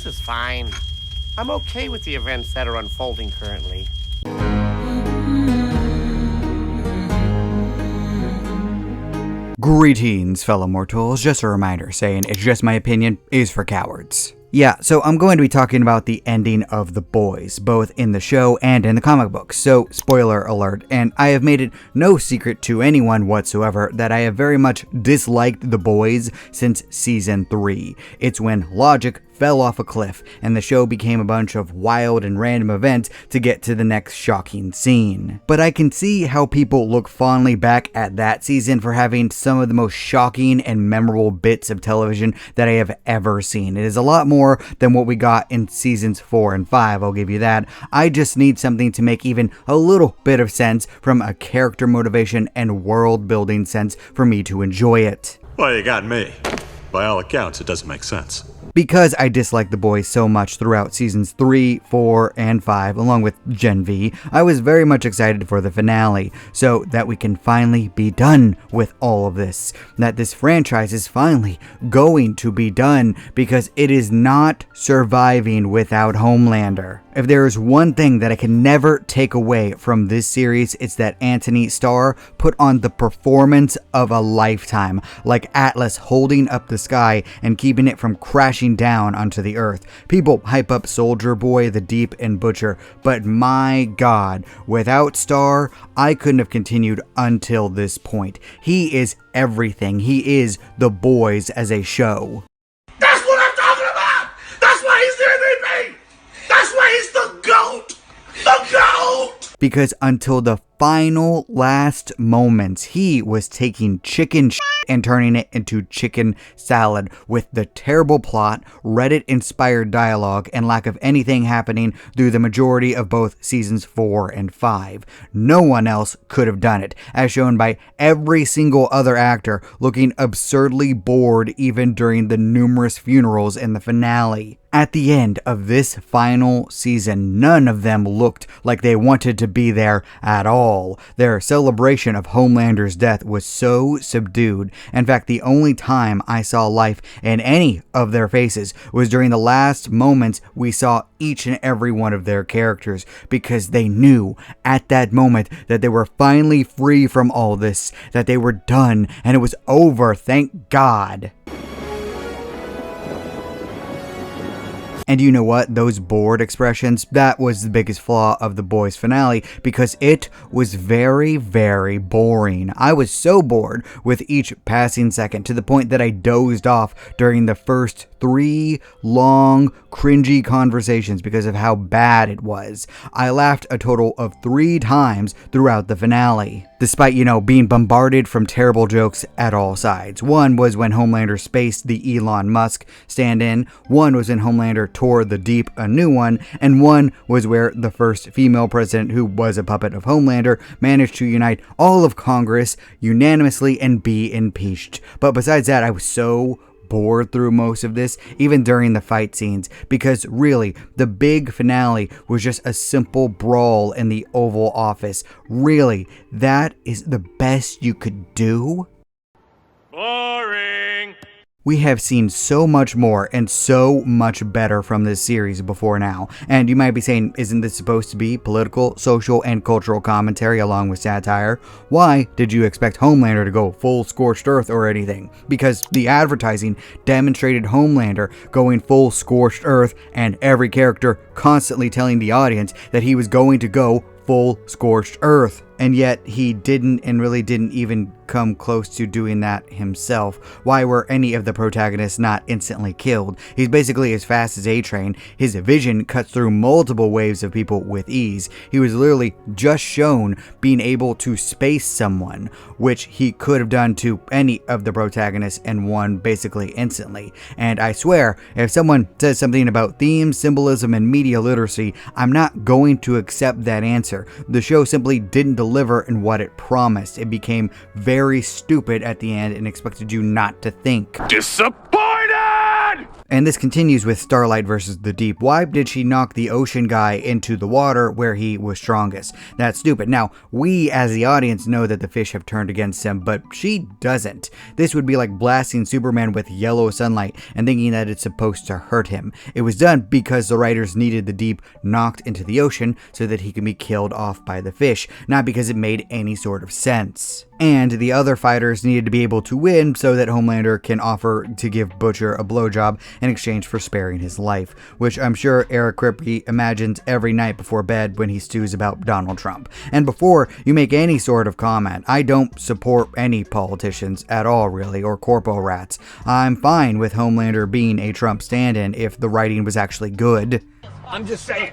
This is fine. I'm okay with the events that are unfolding currently. Greetings, fellow mortals. Just a reminder saying it's just my opinion is for cowards. Yeah, so I'm going to be talking about the ending of The Boys, both in the show and in the comic books, so spoiler alert, and I have made it no secret to anyone whatsoever that I have very much disliked The Boys since season 3. It's when logic fell off a cliff, and the show became a bunch of wild and random events to get to the next shocking scene. But I can see how people look fondly back at that season for having some of the most shocking and memorable bits of television that I have ever seen. It is a lot more than what we got in seasons 4 and 5, I'll give you that. I just need something to make even a little bit of sense from a character motivation and world building sense for me to enjoy it. Well, you got me. By all accounts, it doesn't make sense. Because I disliked The Boys so much throughout seasons 3, 4, and 5, along with Gen V, I was very much excited for the finale, so that we can finally be done with all of this. That this franchise is finally going to be done, because it is not surviving without Homelander. If there is one thing that I can never take away from this series, it's that Antony Starr put on the performance of a lifetime, like Atlas holding up the sky and keeping it from crashing down onto the earth. People hype up Soldier Boy, the Deep, and Butcher, but my god, without Starr, I couldn't have continued until this point. He is everything. He is The Boys as a show. That's what I'm talking about! That's why he's the MVP! That's why he's the GOAT! The GOAT! Because until the final last moments, he was taking chicken and turning it into chicken salad with the terrible plot, Reddit-inspired dialogue, and lack of anything happening through the majority of both seasons 4 and 5. No one else could have done it, as shown by every single other actor looking absurdly bored even during the numerous funerals in the finale. At the end of this final season, none of them looked like they wanted to be there at all. Their celebration of Homelander's death was so subdued. In fact, the only time I saw life in any of their faces was during the last moments we saw each and every one of their characters, because they knew at that moment that they were finally free from all this, that they were done, and it was over, thank God. And you know what? Those bored expressions, that was the biggest flaw of The Boys finale, because it was very, very boring. I was so bored with each passing second to the point that I dozed off during the first 3 long, cringy conversations because of how bad it was. I laughed a total of 3 times throughout the finale, despite, being bombarded from terrible jokes at all sides. One was when Homelander spaced the Elon Musk stand-in, one was when Homelander tore the Deep a new one, and one was where the first female president, who was a puppet of Homelander, managed to unite all of Congress unanimously and be impeached. But besides that, I was so bored through most of this, even during the fight scenes, because really, the big finale was just a simple brawl in the Oval Office. Really, that is the best you could do? Boring! We have seen so much more and so much better from this series before now. And you might be saying, isn't this supposed to be political, social, and cultural commentary along with satire? Why did you expect Homelander to go full scorched earth or anything? Because the advertising demonstrated Homelander going full scorched earth, and every character constantly telling the audience that he was going to go full scorched earth. And yet he didn't, and really didn't even come close to doing that himself. Why were any of the protagonists not instantly killed? He's basically as fast as A-Train. His vision cuts through multiple waves of people with ease. He was literally just shown being able to space someone, which he could have done to any of the protagonists and won basically instantly. And I swear, if someone says something about themes, symbolism, and media literacy, I'm not going to accept that answer. The show simply didn't deliver in what it promised. It became very stupid at the end and expected you not to think. Disappointed! And this continues with Starlight versus the Deep. Why did she knock the ocean guy into the water where he was strongest? That's stupid. Now, we as the audience know that the fish have turned against him, but she doesn't. This would be like blasting Superman with yellow sunlight and thinking that it's supposed to hurt him. It was done because the writers needed the Deep knocked into the ocean so that he can be killed off by the fish, not because it made any sort of sense. And the other fighters needed to be able to win so that Homelander can offer to give Butcher a blowjob in exchange for sparing his life, which I'm sure Eric Kripke imagines every night before bed when he stews about Donald Trump. And before you make any sort of comment, I don't support any politicians at all really, or corpo rats. I'm fine with Homelander being a Trump stand-in if the writing was actually good. I'm just saying.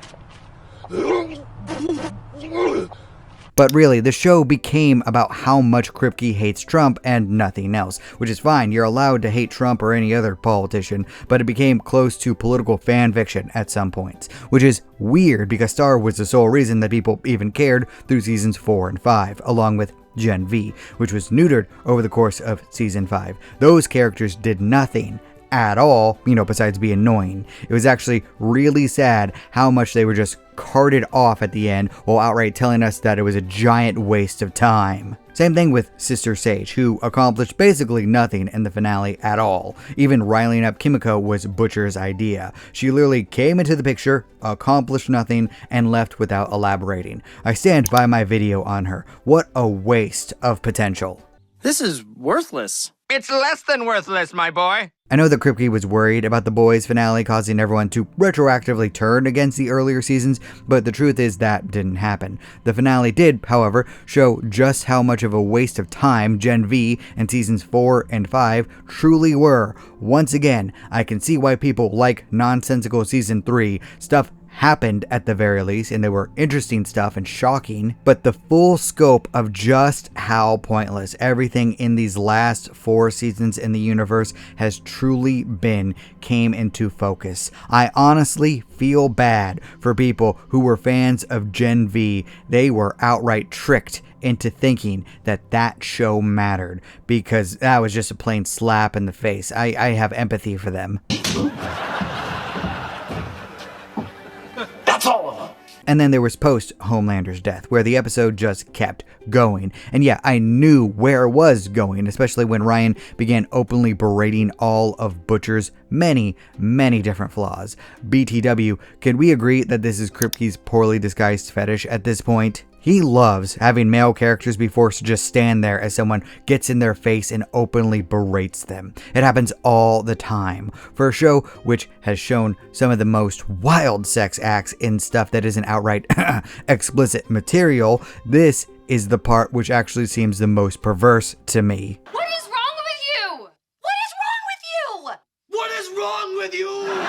But really, the show became about how much Kripke hates Trump and nothing else, which is fine. You're allowed to hate Trump or any other politician, but it became close to political fan fiction at some points, which is weird because Starr was the sole reason that people even cared through seasons 4 and 5, along with Gen V, which was neutered over the course of season 5. Those characters did nothing at all, besides be annoying. It was actually really sad how much they were just carted off at the end while outright telling us that it was a giant waste of time. Same thing with Sister Sage, who accomplished basically nothing in the finale at all. Even riling up Kimiko was Butcher's idea. She literally came into the picture, accomplished nothing, and left without elaborating. I stand by my video on her. What a waste of potential. This is worthless. It's less than worthless, my boy. I know that Kripke was worried about the boys finale causing everyone to retroactively turn against the earlier seasons, but the truth is that didn't happen. The finale did, however, show just how much of a waste of time Gen V and seasons 4 and 5 truly were. Once again, I can see why people like nonsensical season 3 stuff happened at the very least, and they were interesting stuff and shocking, but the full scope of just how pointless everything in these last 4 seasons in the universe has truly been came into focus. I honestly feel bad for people who were fans of Gen V. They were outright tricked into thinking that that show mattered, because that was just a plain slap in the face. I have empathy for them. And then there was post Homelander's death, where the episode just kept going. And yeah, I knew where it was going, especially when Ryan began openly berating all of Butcher's many different flaws. BTW, can we agree that this is Kripke's poorly disguised fetish at this point? He loves having male characters be forced to just stand there as someone gets in their face and openly berates them. It happens all the time. For a show which has shown some of the most wild sex acts in stuff that isn't outright explicit material, this is the part which actually seems the most perverse to me. What is wrong with you? What is wrong with you? What is wrong with you?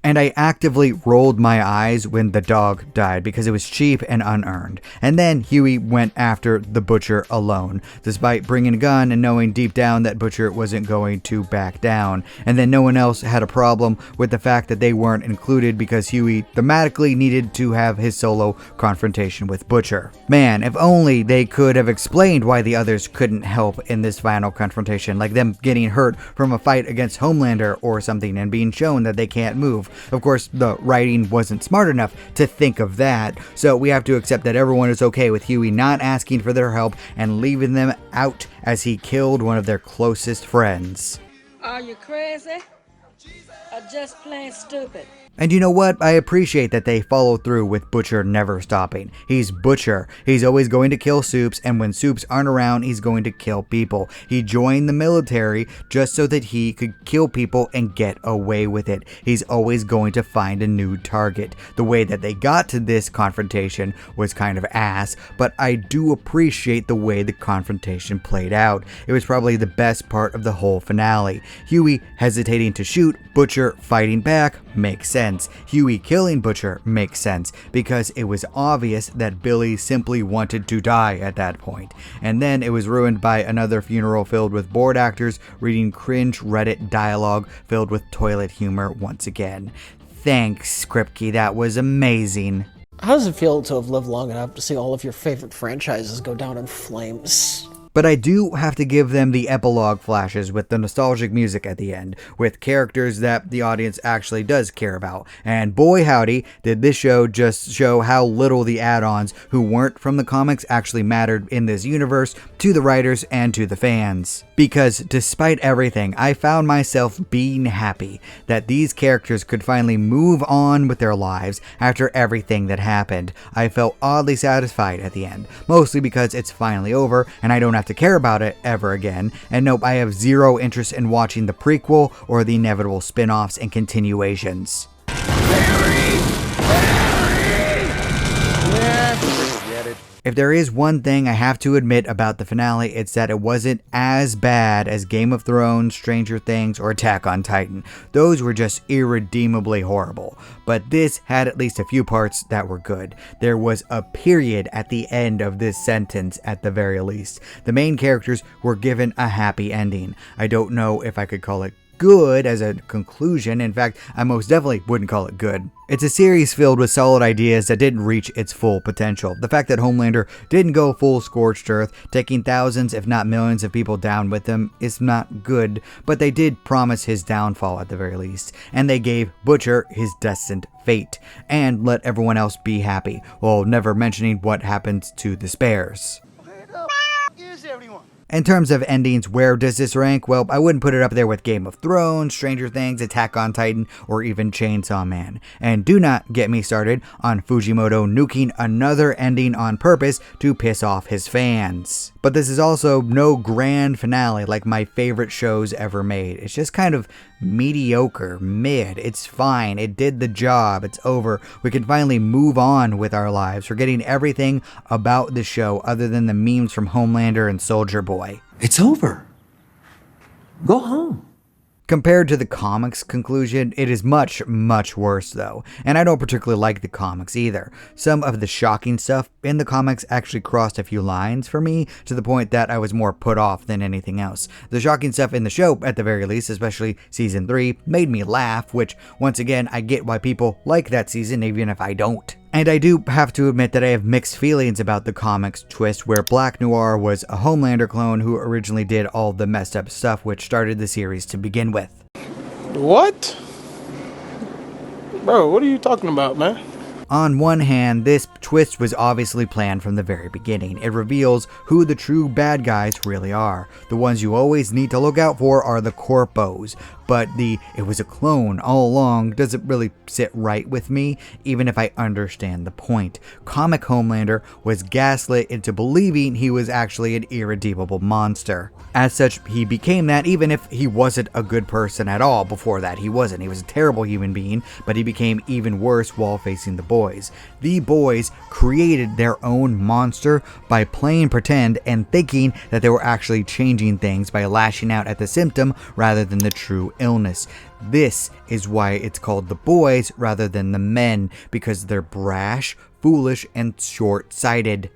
And I actively rolled my eyes when the dog died because it was cheap and unearned. And then Huey went after the Butcher alone, despite bringing a gun and knowing deep down that Butcher wasn't going to back down. And then no one else had a problem with the fact that they weren't included because Huey thematically needed to have his solo confrontation with Butcher. Man, if only they could have explained why the others couldn't help in this final confrontation, like them getting hurt from a fight against Homelander or something and being shown that they can't move. Of course, the writing wasn't smart enough to think of that, so we have to accept that everyone is okay with Huey not asking for their help and leaving them out as he killed one of their closest friends. Are you crazy? Or just plain stupid? And you know what? I appreciate that they follow through with Butcher never stopping. He's Butcher. He's always going to kill Soups, and when Soups aren't around, he's going to kill people. He joined the military just so that he could kill people and get away with it. He's always going to find a new target. The way that they got to this confrontation was kind of ass, but I do appreciate the way the confrontation played out. It was probably the best part of the whole finale. Huey hesitating to shoot, Butcher fighting back, makes sense. Huey killing Butcher makes sense because it was obvious that Billy simply wanted to die at that point. And then it was ruined by another funeral filled with bored actors reading cringe Reddit dialogue filled with toilet humor once again. Thanks, Kripke, that was amazing. How does it feel to have lived long enough to see all of your favorite franchises go down in flames? But I do have to give them the epilogue flashes with the nostalgic music at the end, with characters that the audience actually does care about. And boy howdy, did this show just show how little the add-ons who weren't from the comics actually mattered in this universe to the writers and to the fans. Because despite everything, I found myself being happy that these characters could finally move on with their lives after everything that happened. I felt oddly satisfied at the end, mostly because it's finally over and I don't have to care about it ever again. And nope, I have zero interest in watching the prequel or the inevitable spin-offs and continuations. If there is one thing I have to admit about the finale, it's that it wasn't as bad as Game of Thrones, Stranger Things, or Attack on Titan. Those were just irredeemably horrible. But this had at least a few parts that were good. There was a period at the end of this sentence at the very least. The main characters were given a happy ending. I don't know if I could call it good as a conclusion. In fact, I most definitely wouldn't call it good. It's a series filled with solid ideas that didn't reach its full potential. The fact that Homelander didn't go full scorched earth, taking thousands if not millions of people down with him, is not good, but they did promise his downfall at the very least, and they gave Butcher his destined fate, and let everyone else be happy, while never mentioning what happens to the spares. In terms of endings, where does this rank? Well, I wouldn't put it up there with Game of Thrones, Stranger Things, Attack on Titan, or even Chainsaw Man. And do not get me started on Fujimoto nuking another ending on purpose to piss off his fans. But this is also no grand finale like my favorite shows ever made. It's just kind of mediocre, mid. It's fine. It did the job. It's over. We can finally move on with our lives, forgetting everything about the show other than the memes from Homelander and Soldier Boy. It's over. Go home. Compared to the comics conclusion, it is much, much worse though, and I don't particularly like the comics either. Some of the shocking stuff in the comics actually crossed a few lines for me, to the point that I was more put off than anything else. The shocking stuff in the show, at the very least, especially season 3, made me laugh, which, once again, I get why people like that season even if I don't. And I do have to admit that I have mixed feelings about the comics twist where Black Noir was a Homelander clone who originally did all the messed up stuff which started the series to begin with. What? Bro, what are you talking about, man? On one hand, this twist was obviously planned from the very beginning. It reveals who the true bad guys really are. The ones you always need to look out for are the corpos, but it was a clone all along doesn't really sit right with me, even if I understand the point. Comic Homelander was gaslit into believing he was actually an irredeemable monster. As such, he became that even if he wasn't a good person at all. Before that, he wasn't. He was a terrible human being, but he became even worse while facing the boys. The boys created their own monster by playing pretend and thinking that they were actually changing things by lashing out at the symptom rather than the true illness. This is why it's called the boys rather than the men, because they're brash, foolish, and short-sighted.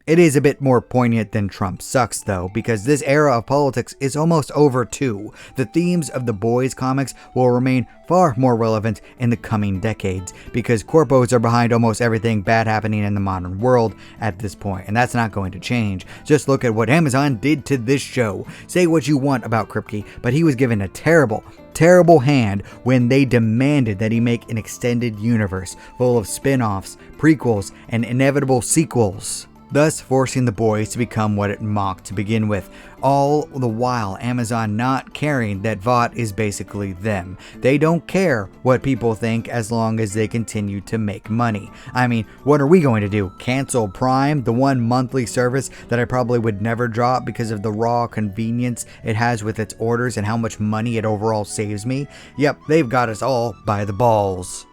It is a bit more poignant than Trump sucks though, because this era of politics is almost over too. The themes of the boys comics will remain far more relevant in the coming decades, because corpos are behind almost everything bad happening in the modern world at this point, and that's not going to change. Just look at what Amazon did to this show. Say what you want about Kripke, but he was given a terrible hand when they demanded that he make an extended universe full of spin-offs, prequels, and inevitable sequels, thus forcing the boys to become what it mocked to begin with. All the while, Amazon not caring that Vought is basically them. They don't care what people think as long as they continue to make money. I mean, what are we going to do? Cancel Prime, the one monthly service that I probably would never drop because of the raw convenience it has with its orders and how much money it overall saves me? Yep, they've got us all by the balls.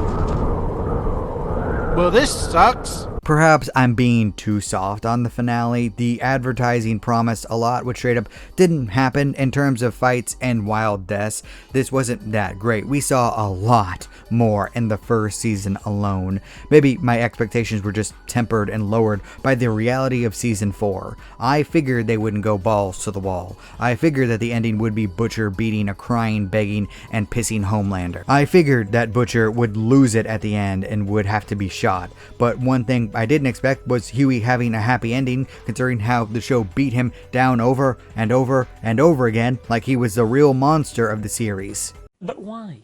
Well, this sucks. perhaps I'm being too soft on the finale. The advertising promised a lot, which straight up didn't happen in terms of fights and wild deaths. This wasn't that great. We saw a lot more in the first season alone. Maybe my expectations were just tempered and lowered by the reality of season 4. I figured they wouldn't go balls to the wall. I figured that the ending would be Butcher beating a crying, begging, and pissing Homelander. I figured that Butcher would lose it at the end and would have to be shot. But one thing I didn't expect was Huey having a happy ending, considering how the show beat him down over and over and over again like he was the real monster of the series. But why?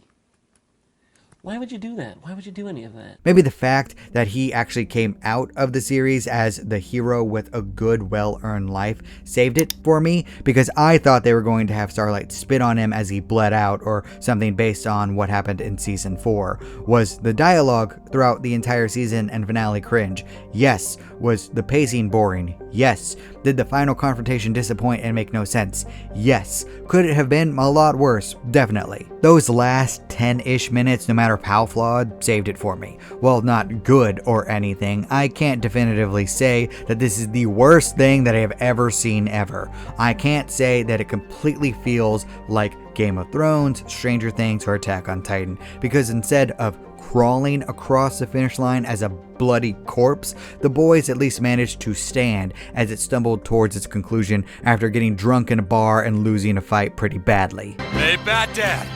Why would you do that? Why would you do any of that? Maybe the fact that he actually came out of the series as the hero with a good, well-earned life saved it for me, because I thought they were going to have Starlight spit on him as he bled out or something based on what happened in season 4. Was the dialogue throughout the entire season and finale cringe? Yes. Was the pacing boring? Yes. Did the final confrontation disappoint and make no sense? Yes. Could it have been a lot worse? Definitely. Those last 10-ish minutes, no matter how flawed, saved it for me. While not good or anything, I can't definitively say that this is the worst thing that I have ever seen ever. I can't say that it completely feels like Game of Thrones, Stranger Things, or Attack on Titan, because instead of crawling across the finish line as a bloody corpse, the boys at least managed to stand as it stumbled towards its conclusion after getting drunk in a bar and losing a fight pretty badly. Hey, Bat Dad.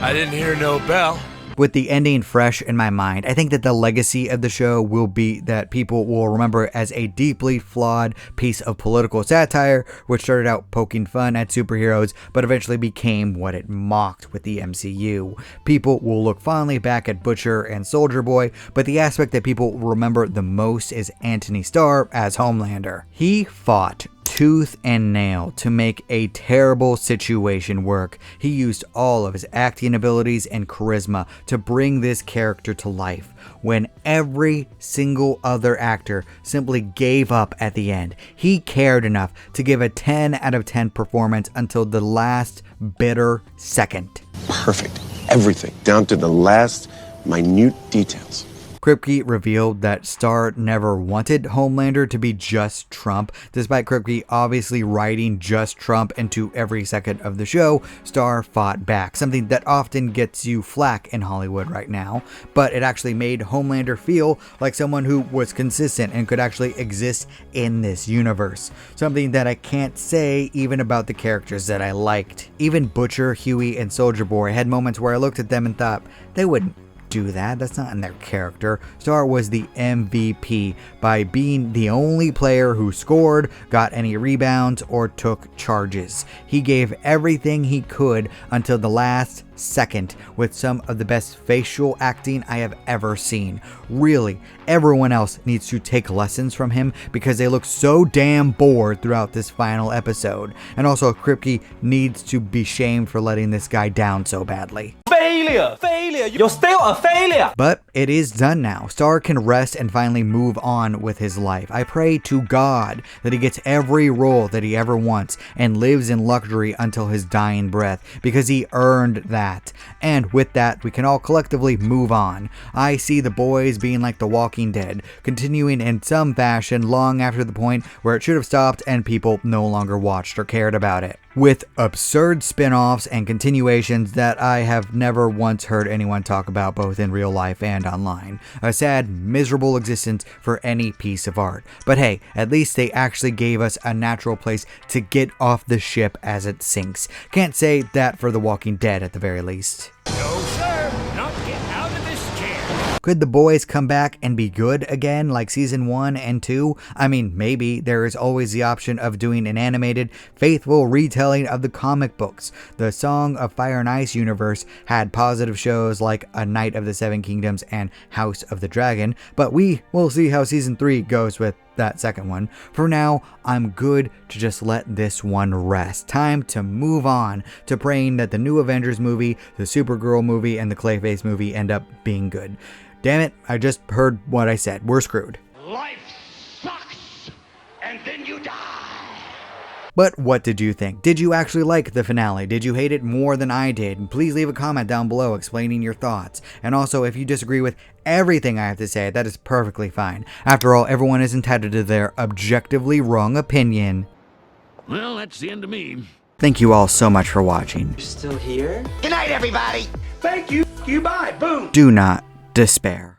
I didn't hear no bell. With the ending fresh in my mind, I think that the legacy of the show will be that people will remember as a deeply flawed piece of political satire, which started out poking fun at superheroes, but eventually became what it mocked with the MCU. People will look fondly back at Butcher and Soldier Boy, but the aspect that people remember the most is Antony Starr as Homelander. He fought tooth and nail to make a terrible situation work. He used all of his acting abilities and charisma to bring this character to life, when every single other actor simply gave up at the end. He cared enough to give a 10 out of 10 performance until the last bitter second. Perfect. Everything, down to the last minute details. Kripke revealed that Starr never wanted Homelander to be just Trump. Despite Kripke obviously writing just Trump into every second of the show, Starr fought back, something that often gets you flack in Hollywood right now, but it actually made Homelander feel like someone who was consistent and could actually exist in this universe, something that I can't say even about the characters that I liked. Even Butcher, Huey, and Soldier Boy had moments where I looked at them and thought, they wouldn't do that. That's not in their character. Starr was the MVP by being the only player who scored, got any rebounds, or took charges. He gave everything he could until the last second with some of the best facial acting I have ever seen. Really, everyone else needs to take lessons from him because they look so damn bored throughout this final episode. And also, Kripke needs to be shamed for letting this guy down so badly. Failure, you're still a failure. But it is done now. Starr can rest and finally move on with his life. I pray to God that he gets every role that he ever wants and lives in luxury until his dying breath, because he earned that. And with that, we can all collectively move on. I see the boys being like The Walking Dead, continuing in some fashion long after the point where it should have stopped and people no longer watched or cared about it, with absurd spin-offs and continuations that I have never once heard anyone talk about, both in real life and online. A sad, miserable existence for any piece of art. But hey, at least they actually gave us a natural place to get off the ship as it sinks. Can't say that for The Walking Dead at the very least. No, sir. Not get out of this chair. Could the boys come back and be good again like season 1 and 2? I mean, maybe. There is always the option of doing an animated, faithful retelling of the comic books. The Song of Fire and Ice universe had positive shows like A Knight of the Seven Kingdoms and House of the Dragon, but we will see how season 3 goes with that second one. For now, I'm good to just let this one rest. Time to move on to praying that the new Avengers movie, the Supergirl movie, and the Clayface movie end up being good. Damn it, I just heard what I said. We're screwed. Life sucks, and then you die. But what did you think? Did you actually like the finale? Did you hate it more than I did? And please leave a comment down below explaining your thoughts. And also, if you disagree with everything I have to say, that is perfectly fine. After all, everyone is entitled to their objectively wrong opinion. Well, that's the end of me. Thank you all so much for watching. You're still here? Good night, everybody. Thank you. You bye. Boom. Do not despair.